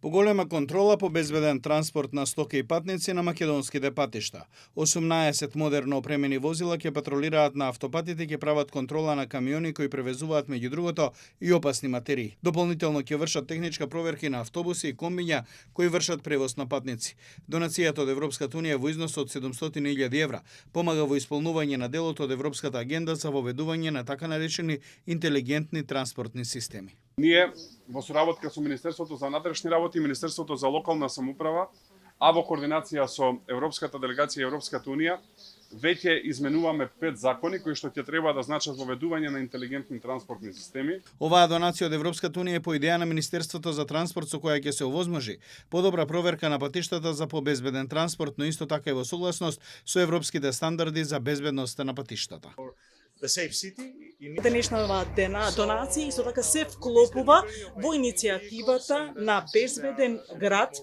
Поголема контрола по безбеден транспорт на стоки и патници на македонските патишта. 18 модерно опремени возила ќе патролираат на автопатите и ќе прават контрола на камиони кои превезуваат меѓу другото и опасни материи. Дополнително ќе вршат техничка проверка на автобуси и комбиња кои вршат превоз на патници. Донацијата од Европската унија во износ од 700.000 евра помага во исполнување на делот од Европската агенда за воведување на така наречени интелигентни транспортни системи. Ние во соработка со Министерството за внатрешни работи и Министерството за локална самоуправа, а во координација со Европската делегација и Европската унија, веќе изменуваме 5 закони кои што ќе треба да значат воведување на интелигентни транспортни системи. Оваа донација од Европската унија е по идеја на Министерството за транспорт со која ќе се овозможи подобра проверка на патиштата за побезбеден транспорт, но исто така и во согласност со европските стандарди за безбедноста на патиштата. Денешната донација исто така се вклопува во иницијативата на безбеден град,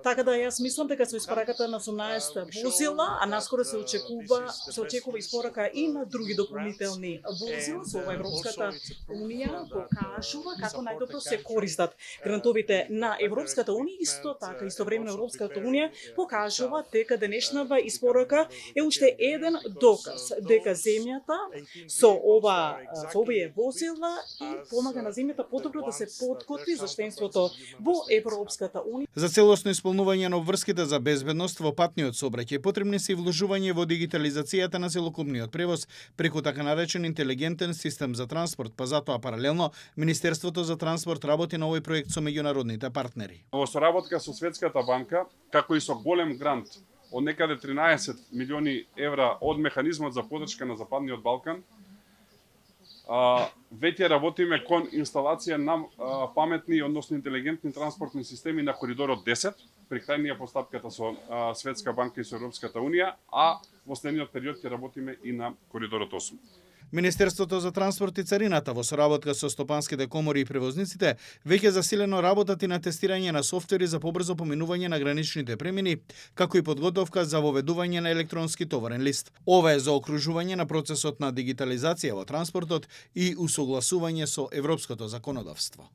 така да јас мислам дека со испораката на 18 возила, а наскоро се очекува испорака и на други дополнителни возила, со Европската унија покажува како најдобро се користат грантовите на Европската унија, исто така истовремено Европската унија покажува дека денешната испорака е уште еден доказ дека земјата со овие возила и помага на земјата подобро да се подготви за членството во Европската унија. За целосно исполнување на обврските за безбедност во патниот сообраќај потребни се и вложување во дигитализацијата на целокупниот превоз преку така наречен интелигентен систем за транспорт, па затоа паралелно Министерството за транспорт работи на овој проект со меѓународните партнери. Во соработка со Светската банка, како и со голем грант од некаде 13 милиони евра од механизмот за поддршка на Западниот Балкан, веќе работиме кон инсталација на паметни, односно интелигентни транспортни системи на коридорот 10, при крај ние постапката со Светска банка и со Европската унија, а во следниот период ќе работиме и на коридорот 8. Министерството за транспорт и царината во соработка со стопанските комори и превозниците веќе засилено работат и на тестирање на софтвери за побрзо поминување на граничните премини, како и подготовка за воведување на електронски товарен лист. Ова е за окружување на процесот на дигитализација во транспортот и усогласување со европското законодавство.